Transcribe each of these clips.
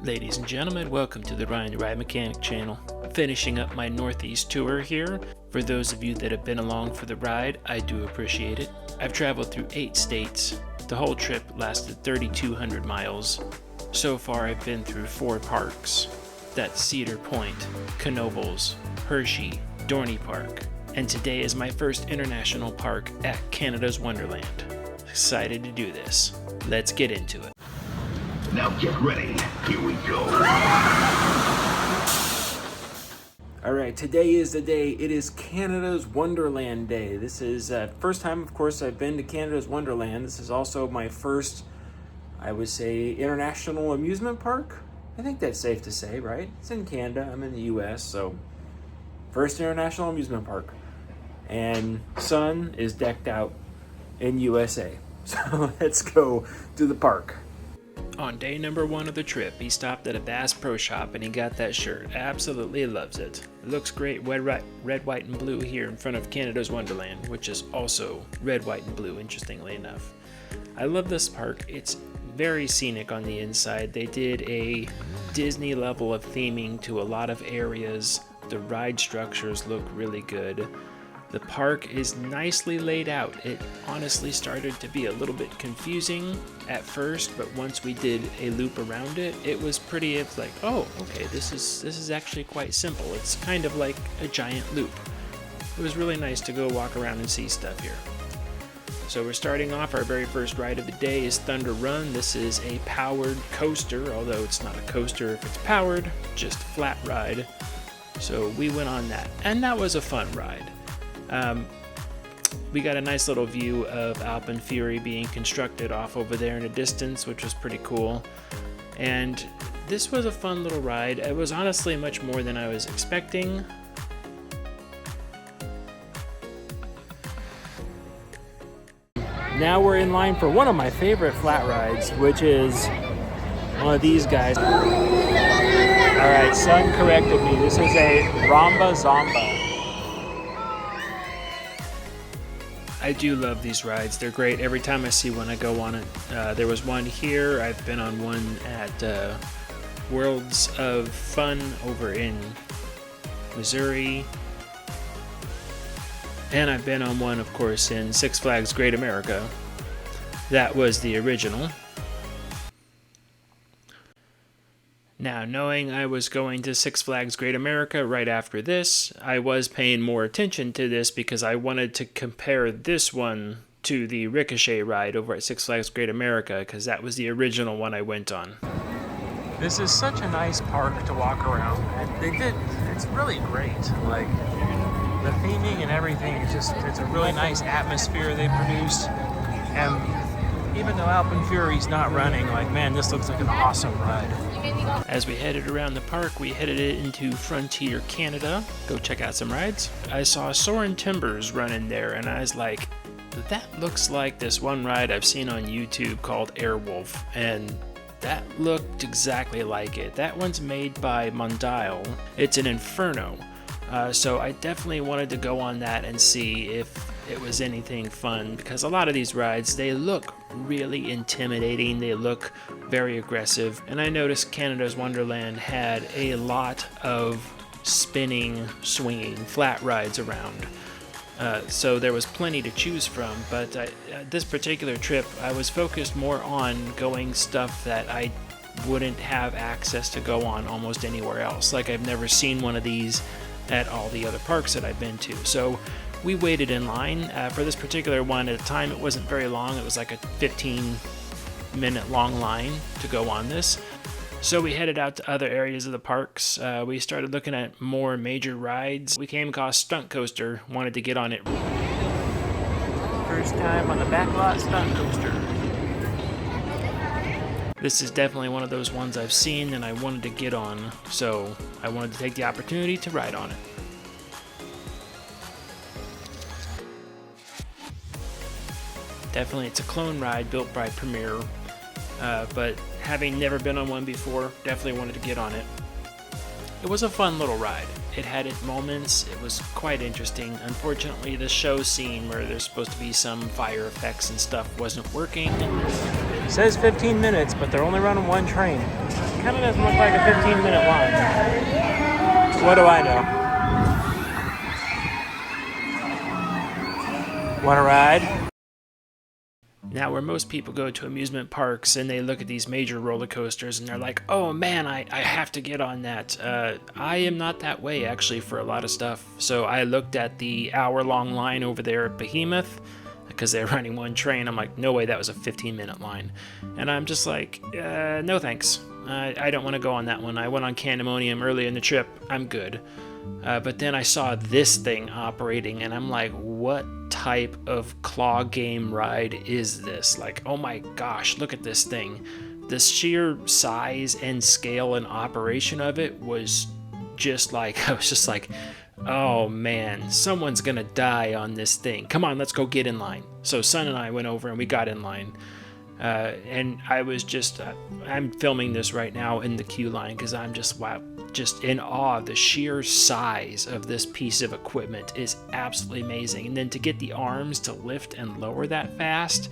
Ladies and gentlemen, welcome to the Ryan Ride Mechanic channel. Finishing up my Northeast tour here. For those of you that have been along for the ride, I do appreciate it. I've traveled through 8 states. The whole trip lasted 3,200 miles. So far I've been through 4 parks. That's Cedar Point, Knoebels, Hershey, Dorney Park, and today is my first international park at Canada's Wonderland. Excited to do this. Let's get into it. Now get ready, here we go. Alright, today is the day. It is Canada's Wonderland Day. This is first time, of course, I've been to Canada's Wonderland. This is also my first, I would say, international amusement park. I think that's safe to say, right? It's in Canada, I'm in the US, so first international amusement park. And sun is decked out in USA. So let's go to the park. On day number 1 of the trip, he stopped at a Bass Pro Shop and he got that shirt. Absolutely loves it. It looks great red, white, and blue here in front of Canada's Wonderland, which is also red, white, and blue, interestingly enough. I love this park. It's very scenic on the inside. They did a Disney level of theming to a lot of areas. The ride structures look really good. The park is nicely laid out. It honestly started to be a little bit confusing at first, but once we did a loop around it, it was pretty, it's like, oh, okay, this is actually quite simple. It's kind of like a giant loop. It was really nice to go walk around and see stuff here. So we're starting off, our very first ride of the day is Thunder Run. This is a powered coaster, although it's not a coaster if it's powered, just flat ride. So we went on that, and that was a fun ride. We got a nice little view of Alpen Fury being constructed off over there in the distance, which was pretty cool. And this was a fun little ride. It was honestly much more than I was expecting. Now we're in line for one of my favorite flat rides, which is one of these guys. Alright, Sun corrected me. This is a Ramba Zomba. I do love these rides. They're great. Every time I see one, I go on it. There was one here. I've been on one at Worlds of Fun over in Missouri. And I've been on one, of course, in Six Flags Great America. That was the original. Now, knowing I was going to Six Flags Great America right after this, I was paying more attention to this because I wanted to compare this one to the Ricochet ride over at Six Flags Great America, because that was the original one I went on. This is such a nice park to walk around, and it's really great. Like, the theming and everything is just, it's a really nice atmosphere they produced. And even though Alpen Fury's not running, like, man, this looks like an awesome ride. As we headed around the park, we headed into Frontier, Canada. Go check out some rides. I saw Soarin' Timbers running there, and I was like, that looks like this one ride I've seen on YouTube called Airwolf, and that looked exactly like it. That one's made by Mondial. It's an Inferno. So I definitely wanted to go on that and see if it was anything fun, because a lot of these rides, they look really intimidating, they look very aggressive, and I noticed Canada's Wonderland had a lot of spinning, swinging, flat rides around. So there was plenty to choose from, but this particular trip, I was focused more on going stuff that I wouldn't have access to go on almost anywhere else. Like, I've never seen one of these at all the other parks that I've been to. So we waited in line for this particular one. At the time, it wasn't very long. It was like a 15-minute long line to go on this. So we headed out to other areas of the parks. We started looking at more major rides. We came across Stunt Coaster, wanted to get on it. First time on the backlot Stunt Coaster. This is definitely one of those ones I've seen and I wanted to get on, so I wanted to take the opportunity to ride on it. Definitely, it's a clone ride built by Premier, but having never been on one before, definitely wanted to get on it. It was a fun little ride. It had its moments. It was quite interesting. Unfortunately, the show scene where there's supposed to be some fire effects and stuff wasn't working. It says 15 minutes, but they're only running one train. kind of doesn't look like a 15-minute line. What do I know? Want to ride? Now, where most people go to amusement parks and they look at these major roller coasters and they're like, oh man, I have to get on that. I am not that way, actually, for a lot of stuff. So I looked at the hour-long line over there at Behemoth because they're running one train. I'm like, no way, that was a 15-minute line. And I'm just like, no thanks. I don't want to go on that one. I went on Candemonium early in the trip. I'm good. But then I saw this thing operating, and I'm like, what type of claw game ride is this? Like, oh my gosh, look at this thing. The sheer size and scale and operation of it was just like, I was just like, oh man, someone's gonna die on this thing. Come on, let's go get in line. So Son and I went over and we got in line. And I was just, I'm filming this right now in the queue line because I'm just, wow, just in awe. The sheer size of this piece of equipment is absolutely amazing. And then to get the arms to lift and lower that fast,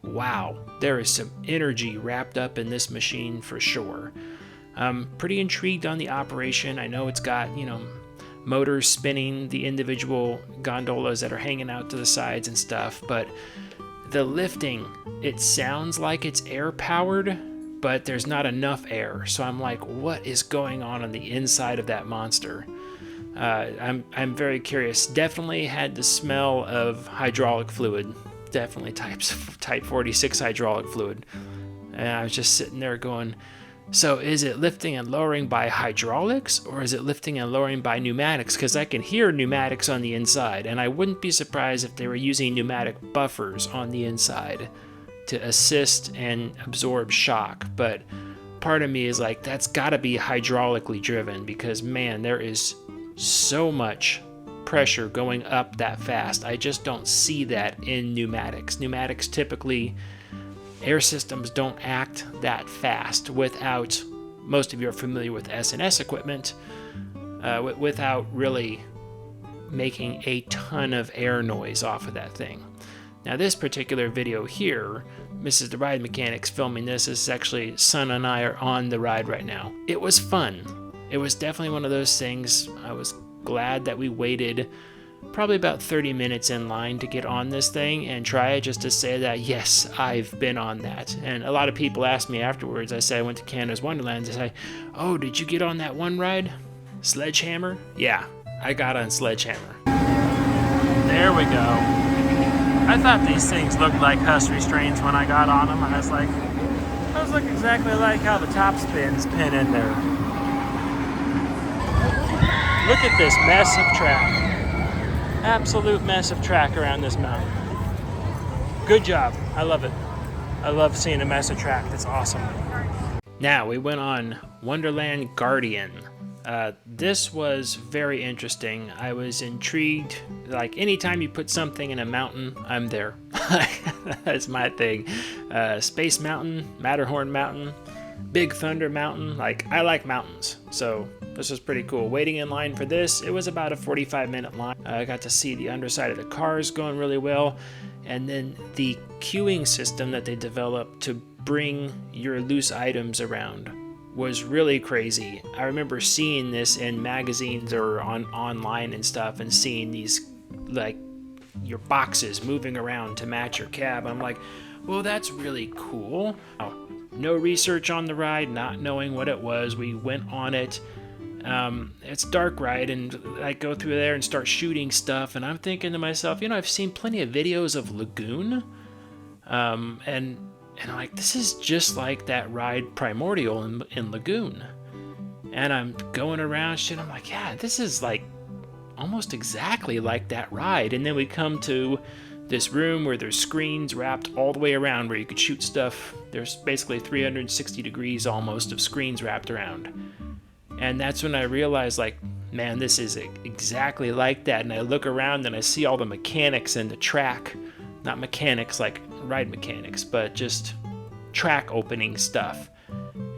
wow, there is some energy wrapped up in this machine for sure. I'm pretty intrigued on the operation. I know it's got, you know, motors spinning the individual gondolas that are hanging out to the sides and stuff, but the lifting, it sounds like it's air powered, but there's not enough air. So I'm like, what is going on the inside of that monster? I'm very curious. Definitely had the smell of hydraulic fluid. Definitely type 46 hydraulic fluid. And I was just sitting there going, so is it lifting and lowering by hydraulics, or is it lifting and lowering by pneumatics? Because I can hear pneumatics on the inside, and I wouldn't be surprised if they were using pneumatic buffers on the inside to assist and absorb shock. But part of me is like, that's got to be hydraulically driven, because man, there is so much pressure going up that fast. I just don't see that in pneumatics. Pneumatics typically, air systems don't act that fast without, most of you are familiar with S&S equipment, without really making a ton of air noise off of that thing. Now this particular video here, Mrs. the Ride Mechanics filming this, is actually Son and I are on the ride right now. It was fun. It was definitely one of those things. I was glad that we waited probably about 30 minutes in line to get on this thing and try it, just to say that yes, I've been on that. And a lot of people asked me afterwards. I said I went to Canada's Wonderland. They say, oh, did you get on that one ride, Sledgehammer? Yeah, I got on Sledgehammer. There we go. I thought these things looked like Huss restraints when I got on them. I was like, those look exactly like how the top spins pin in there. Look at this mess of track. Absolute mess of track around this mountain. Good job. I love it. I love seeing a mess of track. That's awesome. Now we went on Wonderland Guardian. This was very interesting. I was intrigued. Like, anytime you put something in a mountain, I'm there. That's my thing. Space Mountain, Matterhorn Mountain, Big Thunder Mountain. Like, I like mountains. So this was pretty cool. Waiting in line for this, it was about a 45-minute line. I got to see the underside of the cars going really well. And then the queuing system that they developed to bring your loose items around was really crazy. I remember seeing this in magazines or online and stuff, and seeing these, like, your boxes moving around to match your cab. I'm like, well, that's really cool. No research on the ride, not knowing what it was. We went on it. It's dark ride, and I go through there and start shooting stuff, and I'm thinking to myself, you know, I've seen plenty of videos of Lagoon, and I'm like, this is just like that ride Primordial in Lagoon. And I'm going around shit, I'm like, yeah, this is like almost exactly like that ride. And then we come to this room where there's screens wrapped all the way around where you could shoot stuff. There's basically 360 degrees almost of screens wrapped around. And that's when I realized, like, man, this is exactly like that. And I look around and I see all the mechanics and the track, not mechanics like ride mechanics, but just track opening stuff.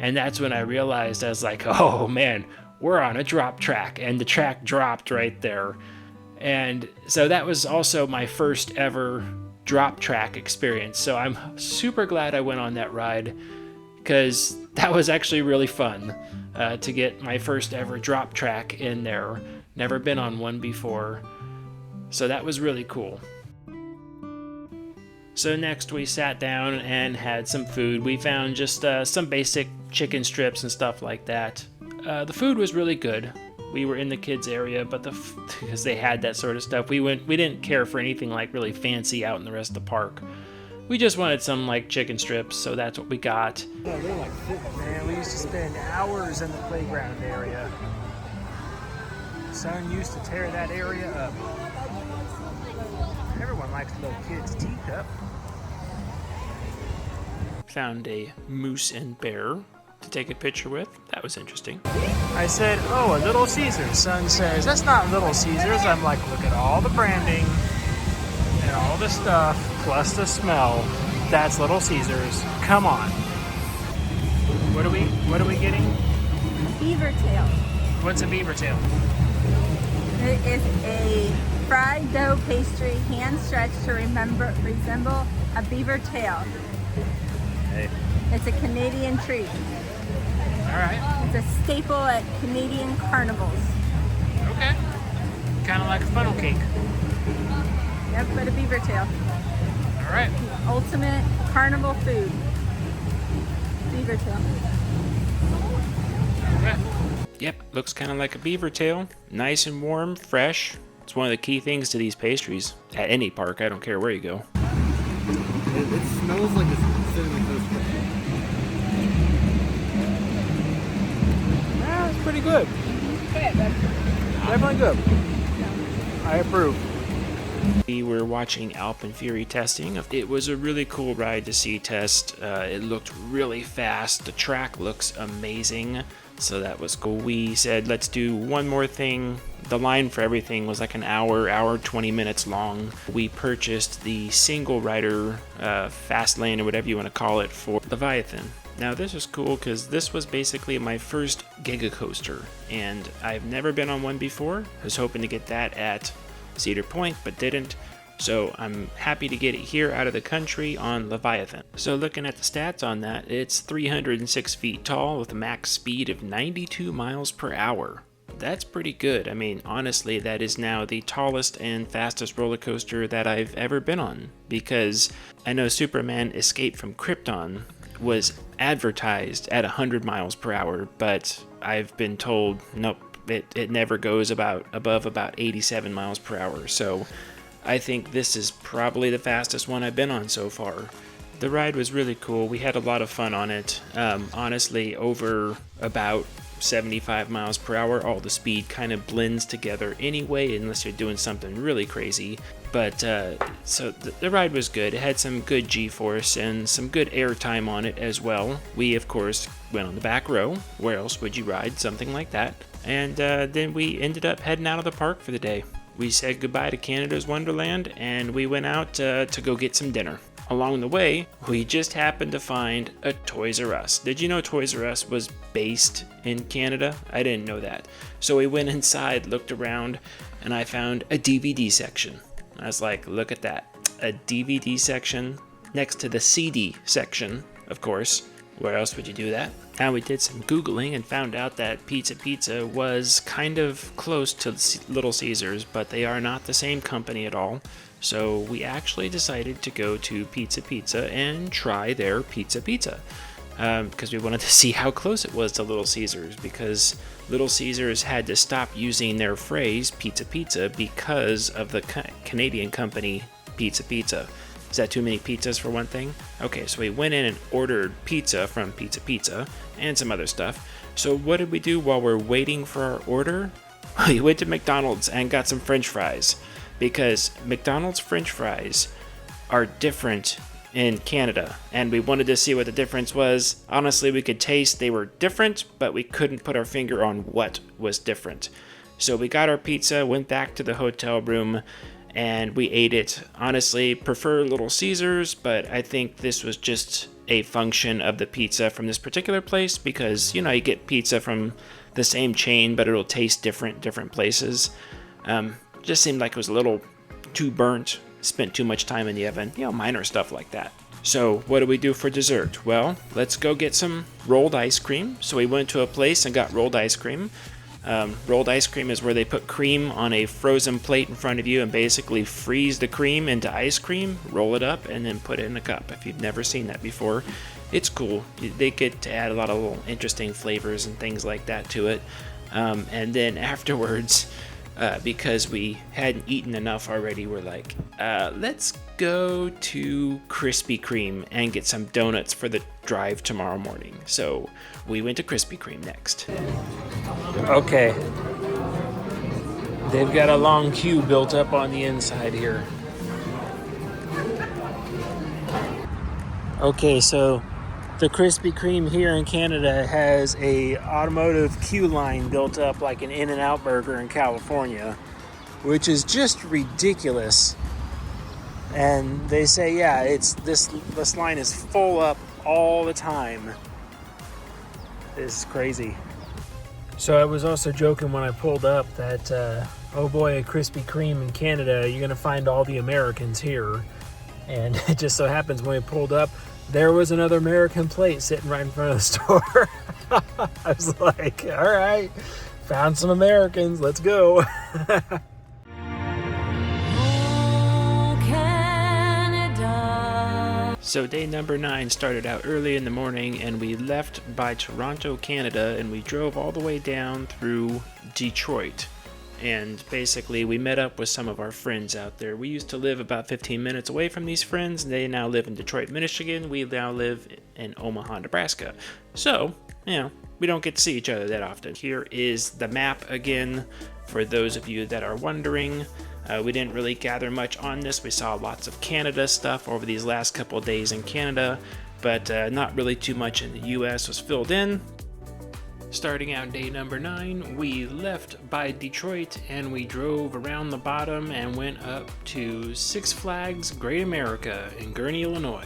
And that's when I realized, I was like, oh man, we're on a drop track. And the track dropped right there. And so that was also my first ever drop track experience. So I'm super glad I went on that ride, because that was actually really fun to get my first ever drop track in there. Never been on one before, so that was really cool. So next we sat down and had some food. We found just some basic chicken strips and stuff like that. The food was really good. We were in the kids area, but because they had that sort of stuff, we didn't care for anything like really fancy out in the rest of the park. We just wanted some like chicken strips, so that's what we got. Yeah, they're like football. Man, we used to spend hours in the playground area. Son used to tear that area up. Everyone likes a little kid's teacup. Found a moose and bear to take a picture with. That was interesting. I said, oh, a Little Caesars. Son says, that's not Little Caesars. I'm like, look at all the branding and all the stuff, plus the smell. That's Little Caesars. Come on. What are we getting? Beaver tail. What's a beaver tail? It is a fried dough pastry, hand stretched to resemble a beaver tail. Hey. It's a Canadian treat. All right. It's a staple at Canadian carnivals. Okay. Kind of like a funnel cake. Yep, but a beaver tail. All right. Ultimate carnival food. Beaver tail. Okay. Yep, looks kind of like a beaver tail. Nice and warm, fresh. It's one of the key things to these pastries. At any park, I don't care where you go. It smells like it's cinnamon toast crunch. Yeah, it's pretty good. Definitely good. I approve. We were watching Alpen Fury testing. It was a really cool ride to see test. It looked really fast. The track looks amazing. So that was cool. We said, let's do one more thing. The line for everything was like an hour 20 minutes long. We purchased the single rider fast lane, or whatever you want to call it, for Leviathan. Now this was cool because this was basically my first Giga Coaster, and I've never been on one before. I was hoping to get that at Cedar Point, but didn't. So I'm happy to get it here out of the country on Leviathan. So looking at the stats on that, it's 306 feet tall with a max speed of 92 miles per hour. That's pretty good. I mean, honestly, that is now the tallest and fastest roller coaster that I've ever been on, because I know Superman Escape from Krypton was advertised at 100 miles per hour, but I've been told, nope, it never goes above about 87 miles per hour. So I think this is probably the fastest one I've been on so far. The ride was really cool. We had a lot of fun on it. Honestly, over about 75 miles per hour, all the speed kind of blends together anyway, unless you're doing something really crazy. But so the ride was good. It had some good G-force and some good air time on it as well. We, of course, went on the back row. Where else would you ride something like that? And then we ended up heading out of the park for the day. We said goodbye to Canada's Wonderland, and we went out to go get some dinner. Along the way, we just happened to find a Toys R Us. Did you know Toys R Us was based in Canada? I didn't know that. So we went inside, looked around, and I found a DVD section. I was like, look at that. A DVD section next to the CD section, of course. Where else would you do that? Now we did some Googling and found out that Pizza was kind of close to Little Caesars, but they are not the same company at all. So we actually decided to go to Pizza and try their Pizza. Because we wanted to see how close it was to Little Caesars, because Little Caesars had to stop using their phrase Pizza because of the Canadian company Pizza. Is that too many pizzas for one thing? Okay, so we went in and ordered pizza from Pizza and some other stuff. So what did we do while we're waiting for our order? We went to McDonald's and got some French fries, because McDonald's French fries are different in Canada, and we wanted to see what the difference was. Honestly, we could taste they were different, but we couldn't put our finger on what was different. So we got our pizza, went back to the hotel room, and we ate it. Honestly, prefer Little Caesars, but I think this was just a function of the pizza from this particular place, because, you know, you get pizza from the same chain, but it'll taste different places. Just seemed like it was a little too burnt, spent too much time in the oven, you know, minor stuff like that. So what do we do for dessert? Well, let's go get some rolled ice cream. So we went to a place and got rolled ice cream. Rolled ice cream is where they put cream on a frozen plate in front of you and basically freeze the cream into ice cream, roll it up, and then put it in a cup. If you've never seen that before, it's cool. They get to add a lot of little interesting flavors and things like that to it. And then afterwards, because we hadn't eaten enough already, we're like, let's go to Krispy Kreme and get some donuts for the drive tomorrow morning. So we went to Krispy Kreme next. Okay. They've got a long queue built up on the inside here. Okay, so the Krispy Kreme here in Canada has a automotive queue line built up like an In-N-Out burger in California, which is just ridiculous. And they say, yeah, this line is full up all the time. This is crazy. So I was also joking when I pulled up that, oh boy, at Krispy Kreme in Canada, you're gonna find all the Americans here. And it just so happens when we pulled up, there was another American plate sitting right in front of the store. I was like, all right, found some Americans, let's go. So day number 9 started out early in the morning, and we left by Toronto, Canada, and we drove all the way down through Detroit. And basically we met up with some of our friends out there. We used to live about 15 minutes away from these friends. They now live in Detroit, Michigan. We now live in Omaha, Nebraska. So, you know, we don't get to see each other that often. Here is the map again for those of you that are wondering. We didn't really gather much on this. We saw lots of Canada stuff over these last couple of days in Canada, but not really too much in the US was filled in. Starting out day number 9, we left by Detroit and we drove around the bottom and went up to Six Flags Great America in Gurnee, Illinois.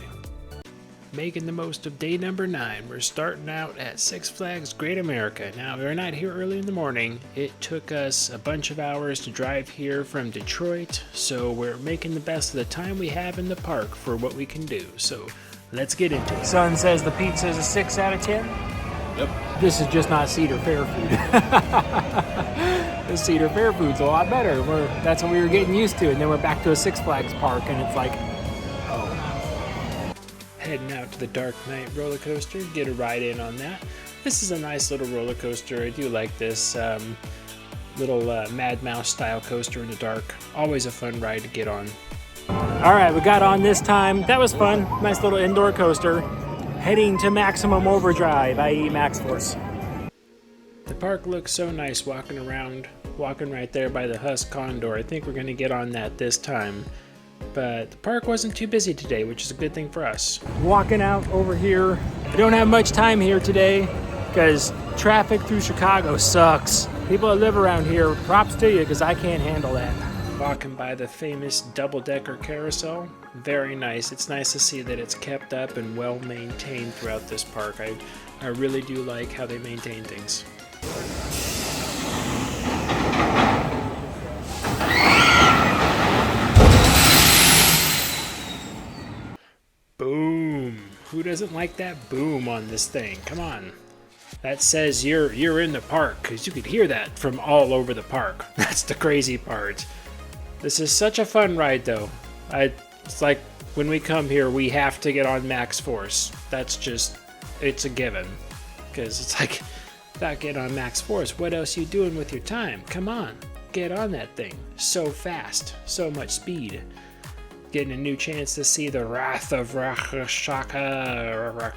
Making the most of day number 9, we're starting out at Six Flags Great America. Now, we're not here early in the morning. It took us a bunch of hours to drive here from Detroit, so we're making the best of the time we have in the park for what we can do. So let's get into it. Son says the pizza is a 6 out of 10. Yep. This is just not Cedar Fair food. The Cedar Fair food's a lot better. That's what we were getting used to, and then we're back to a Six Flags park, and it's like, oh. Heading out to the Dark Knight roller coaster, get a ride in on that. This is a nice little roller coaster. I do like this little Mad Mouse style coaster in the dark. Always a fun ride to get on. All right, we got on this time. That was fun. Nice little indoor coaster. Heading to Maximum Overdrive, i.e. Max Force. The park looks so nice walking around, walking right there by the Husk Condor. I think we're going to get on that this time. But the park wasn't too busy today, which is a good thing for us. Walking out over here. I don't have much time here today because traffic through Chicago sucks. People that live around here, props to you because I can't handle that. Walking by the famous double-decker carousel. Very nice. It's nice to see that it's kept up and well maintained throughout this park. I really do like how they maintain things. Boom. Who doesn't like that boom on this thing? Come on. That says you're in the park, because you could hear that from all over the park. That's the crazy part. This is such a fun ride, though. It's like when we come here, we have to get on Max Force. That's just, it's a given. Because it's like, without getting on Max Force, what else are you doing with your time? Come on, get on that thing. So fast, so much speed. Getting a new chance to see the Wrath of Shaka,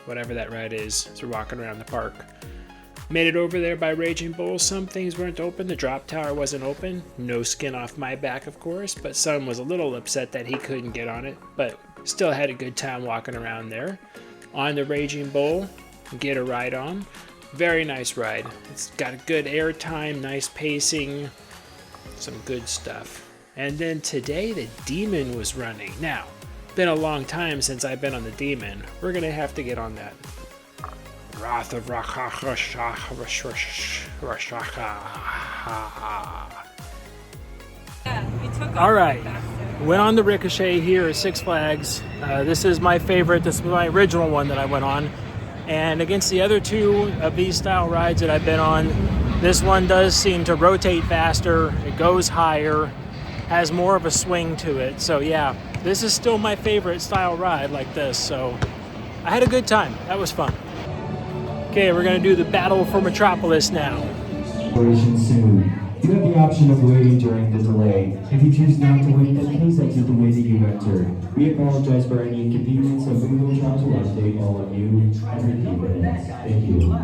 whatever that ride is, as we're walking around the park. Made it over there by Raging Bull. Some things weren't open. The drop tower wasn't open. No skin off my back, of course, but Son was a little upset that he couldn't get on it, but still had a good time walking around there. On the Raging Bull, get a ride on. Very nice ride. It's got a good air time, nice pacing, some good stuff. And then today the Demon was running. Now, been a long time since I've been on the Demon. We're gonna have to get on that. Wrath of Yeah, we took all right. Went on the Ricochet here at Six Flags. This is my favorite. This was my original one that I went on. And against the other two of these style rides that I've been on, this one does seem to rotate faster. It goes higher, has more of a swing to it. So yeah, this is still my favorite style ride like this. So I had a good time. That was fun. Okay, we're going to do the Battle for Metropolis now. Soon. You have the option of waiting during the delay. If you choose not to wait, then please exit the way that you entered. We apologize for any inconvenience, and we will try to update all of you every few minutes. Thank you.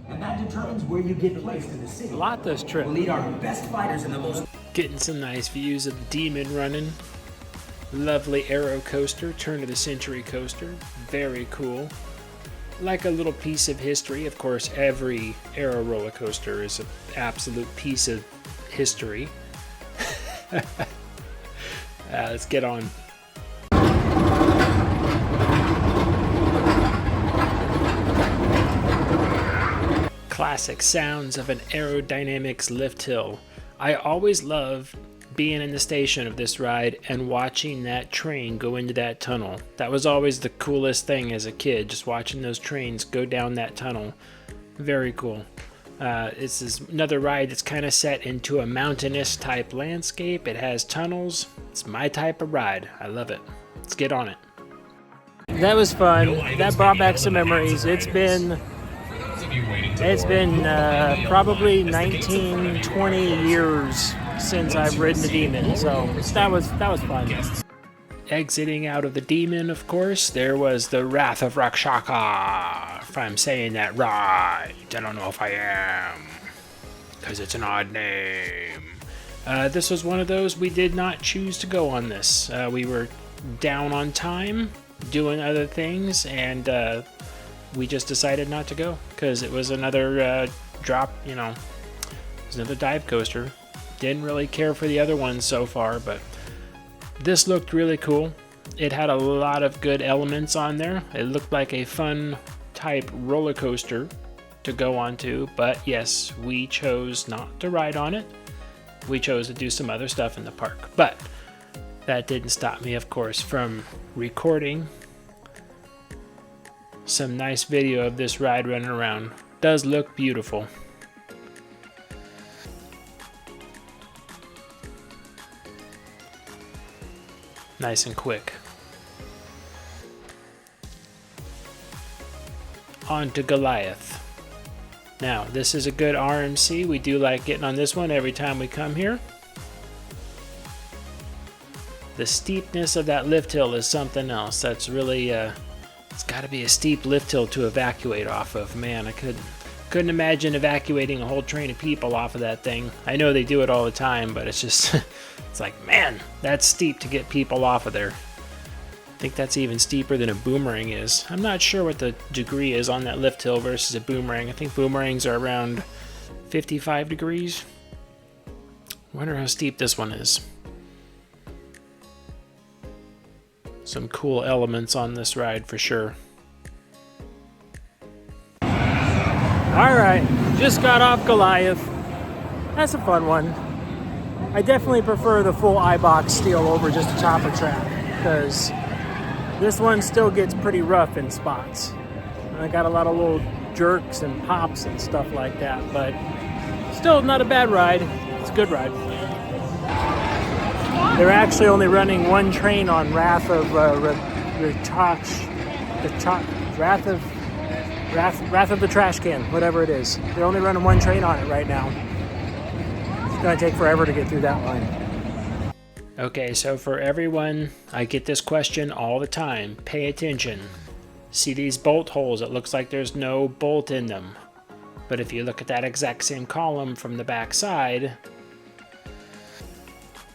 And that determines where you get placed in the city. A lot this trip. We'll lead our best fighters in the most... Getting some nice views of the Demon running. Lovely Aero coaster, turn of the century coaster. Very cool. Like a little piece of history. Of course, every Aero roller coaster is an absolute piece of history. Let's get on. Classic sounds of an aerodynamics lift hill. I always love being in the station of this ride and watching that train go into that tunnel. That was always the coolest thing as a kid, just watching those trains go down that tunnel. Very cool. This is another ride that's kind of set into a mountainous type landscape. It has tunnels. It's my type of ride. I love it. Let's get on it. That was fun. That brought back some memories. It's been probably 19, 20 years since I've ridden the Demon, so that was fun. Exiting out of the Demon, of course, there was the Wrath of Rakshaka. If I'm saying that right, I don't know if I am, because it's an odd name. This was one of those we did not choose to go on this. We were down on time, doing other things, and we just decided not to go, because it was another drop, it was another dive coaster. Didn't really care for the other ones so far, but this looked really cool. It had a lot of good elements on there. It looked like a fun type roller coaster to go onto, but yes, we chose not to ride on it. We chose to do some other stuff in the park, but that didn't stop me, of course, from recording some nice video of this ride running around. Does look beautiful. Nice and quick. On to Goliath. Now, this is a good RMC. We do like getting on this one every time we come here. The steepness of that lift hill is something else. That's really, it's got to be a steep lift hill to evacuate off of. Man, I couldn't imagine evacuating a whole train of people off of that thing. I know they do it all the time, but it's just, it's like, man, that's steep to get people off of there. I think that's even steeper than a boomerang is. I'm not sure what the degree is on that lift hill versus a boomerang. I think boomerangs are around 55 degrees. Wonder how steep this one is. Some cool elements on this ride for sure. Alright, just got off Goliath. That's a fun one. I definitely prefer the full iBox steel over just a chopper track, because this one still gets pretty rough in spots. I got a lot of little jerks and pops and stuff like that, but still not a bad ride. It's a good ride. They're actually only running one train on Wrath of the Trash Can, whatever it is. They're only running one train on it right now. It's gonna take forever to get through that line. Okay, so for everyone, I get this question all the time. Pay attention. See these bolt holes? It looks like there's no bolt in them. But if you look at that exact same column from the back side,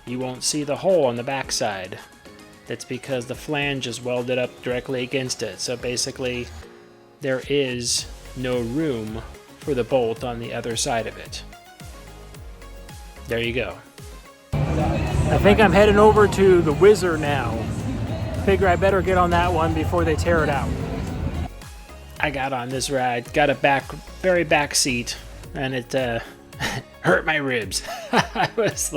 you won't see the hole on the back side. That's because the flange is welded up directly against it. So basically, there is no room for the bolt on the other side of it. There you go. I think I'm heading over to the Whizzer now. Figure I better get on that one before they tear it out. I got on this ride, got a very back seat, and it hurt my ribs. I was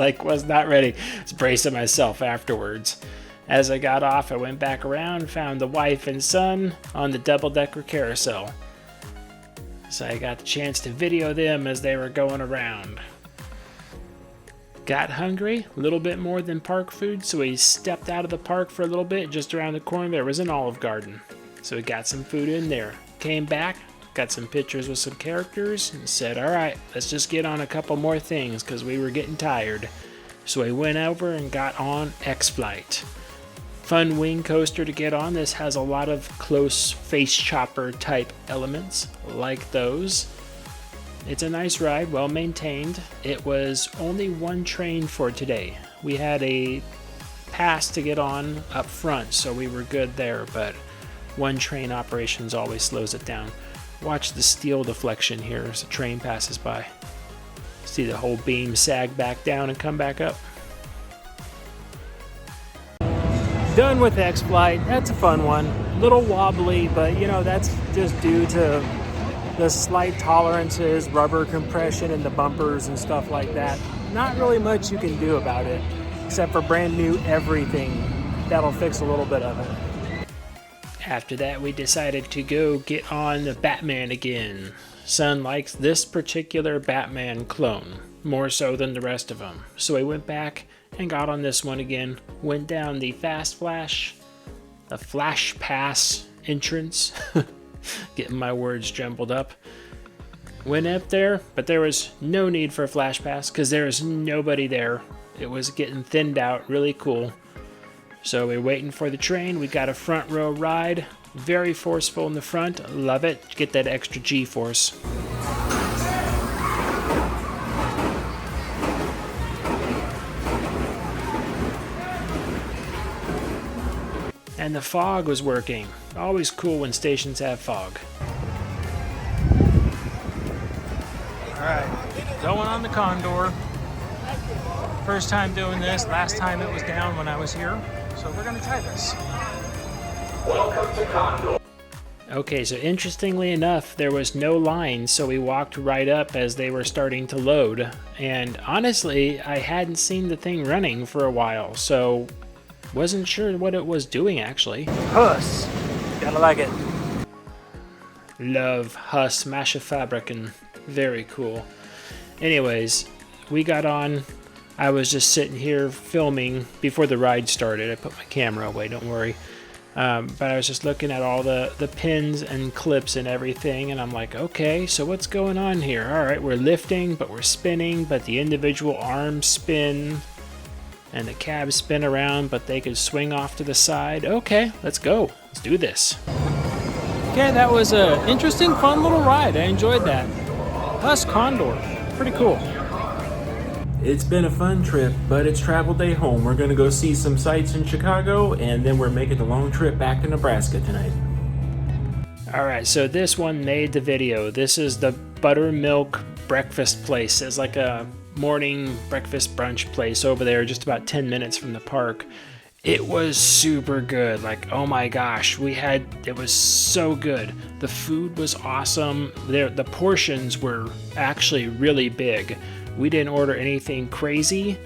not ready. I was bracing myself afterwards. As I got off, I went back around, found the wife and son on the double-decker carousel. So I got the chance to video them as they were going around. Got hungry, a little bit more than park food, so we stepped out of the park for a little bit. Just around the corner there was an Olive Garden. So we got some food in there. Came back, got some pictures with some characters, and said, all right, let's just get on a couple more things because we were getting tired. So we went over and got on XFlight. Fun wing coaster to get on. This has a lot of close face chopper type elements like those. It's a nice ride, well maintained. It was only one train for today. We had a pass to get on up front, so we were good there, but one train operations always slows it down. Watch the steel deflection here as the train passes by. See the whole beam sag back down and come back up. Done with XFlight. That's a fun one. A little wobbly, but you know, that's just due to the slight tolerances, rubber compression in the bumpers and stuff like that. Not really much you can do about it, except for brand new everything. That'll fix a little bit of it. After that, we decided to go get on the Batman again. Son likes this particular Batman clone, more so than the rest of them. So we went back and got on this one again. Went down the the Flash Pass entrance. Getting my words jumbled up. Went up there, but there was no need for a Flash Pass because there was nobody there. It was getting thinned out, really cool. So we're waiting for the train. We got a front row ride. Very forceful in the front. Love it. Get that extra G-force. And the fog was working. Always cool when stations have fog. Alright, going on the Condor. First time doing this. Last time it was down when I was here. So we're going to try this. Welcome to Condor. Okay, so interestingly enough, there was no line, so we walked right up as they were starting to load. And honestly, I hadn't seen the thing running for a while, so wasn't sure what it was doing actually. Huss. Gotta like it. Love Huss Maschifabriken. Very cool. Anyways, we got on. I was just sitting here filming before the ride started. I put my camera away, don't worry. But I was just looking at all the pins and clips and everything, and I'm like, okay, so what's going on here? All right, we're lifting, but we're spinning, but the individual arms spin, and the cabs spin around, but they could swing off to the side. Okay, let's go. Let's do this. Okay, that was an interesting, fun little ride. I enjoyed that. Plus Condor. Pretty cool. It's been a fun trip, but it's travel day home. We're going to go see some sights in Chicago, and then we're making the long trip back to Nebraska tonight. Alright, so this one made the video. This is the Buttermilk Breakfast place. It's like a morning breakfast brunch place over there, just about 10 minutes from the park. It was super good. Like, oh my gosh, it was so good. The food was awesome. The portions were actually really big. We didn't order anything crazy.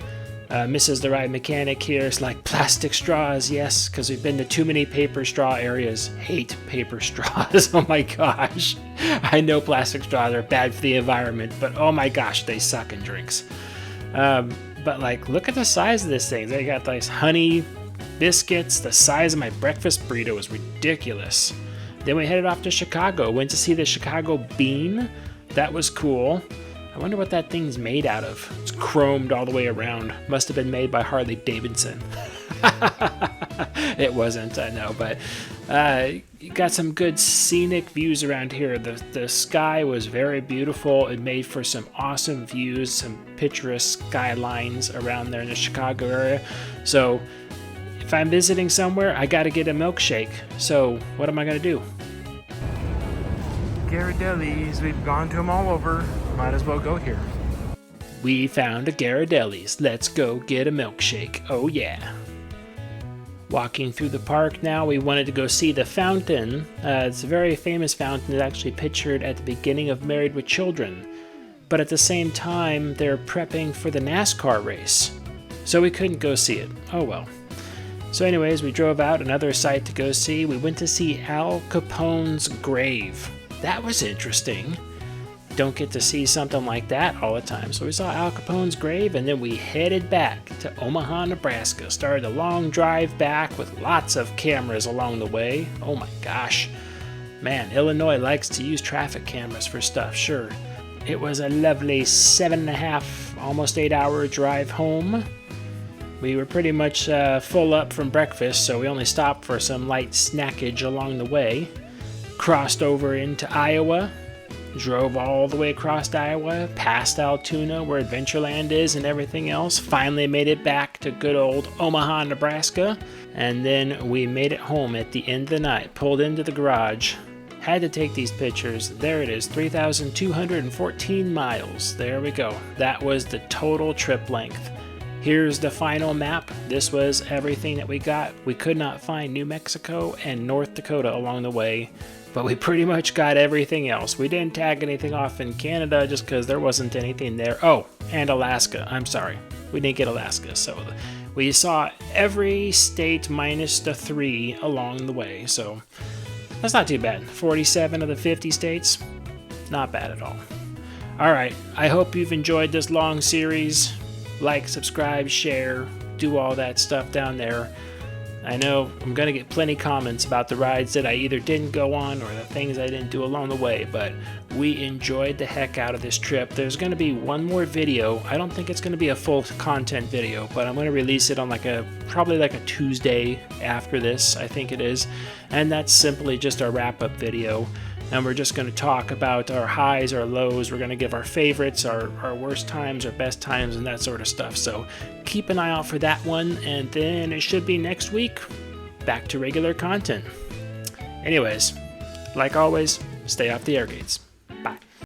Mrs. the Ride Mechanic here is like, plastic straws, yes, because we've been to too many paper straw areas. Hate paper straws. Oh my gosh. I know plastic straws are bad for the environment, but oh my gosh, they suck in drinks. But like, look at the size of this thing. They got these honey biscuits. The size of my breakfast burrito was ridiculous. Then we headed off to Chicago. Went to see the Chicago Bean. That was cool. I wonder what that thing's made out of. It's chromed all the way around. Must have been made by Harley Davidson. It wasn't, I know, but you got some good scenic views around here. The sky was very beautiful. It made for some awesome views, some picturesque skylines around there in the Chicago area. So if I'm visiting somewhere, I got to get a milkshake. So what am I going to do? Ghirardelli's, we've gone to them all over. Might as well go here. We found a Ghirardelli's. Let's go get a milkshake. Oh yeah. Walking through the park now, we wanted to go see the fountain. It's a very famous fountain. It's actually pictured at the beginning of Married with Children. but at the same time, they're prepping for the NASCAR race. So we couldn't go see it. Oh well. So anyways, we drove out, another site to go see. We went to see Al Capone's grave. That was interesting. Don't get to see something like that all the time. So we saw Al Capone's grave, and then we headed back to Omaha, Nebraska. Started a long drive back with lots of cameras along the way. Oh my gosh. Man, Illinois likes to use traffic cameras for stuff, sure. It was a lovely 7.5, almost 8-hour drive home. We were pretty much full up from breakfast, so we only stopped for some light snackage along the way. Crossed over into Iowa. Drove all the way across Iowa, past Altoona, where Adventureland is and everything else. Finally made it back to good old Omaha, Nebraska. And then we made it home at the end of the night. Pulled into the garage. Had to take these pictures. There it is, 3,214 miles. There we go. That was the total trip length. Here's the final map. This was everything that we got. We could not find New Mexico and North Dakota along the way, but we pretty much got everything else. We didn't tag anything off in Canada just because there wasn't anything there. Oh, and Alaska. I'm sorry. We didn't get Alaska. So we saw every state minus the 3 along the way. So that's not too bad. 47 of the 50 states. Not bad at all. All right. I hope you've enjoyed this long series. Like, subscribe, share, do all that stuff down there. I know I'm going to get plenty comments about the rides that I either didn't go on or the things I didn't do along the way, but we enjoyed the heck out of this trip. There's going to be one more video. I don't think it's going to be a full content video, but I'm going to release it on probably like a Tuesday after this, I think it is. And that's simply just our wrap-up video. And we're just going to talk about our highs, our lows. We're going to give our favorites, our worst times, our best times, and that sort of stuff. So keep an eye out for that one, and then it should be next week. Back to regular content. Anyways, like always, stay off the air gates.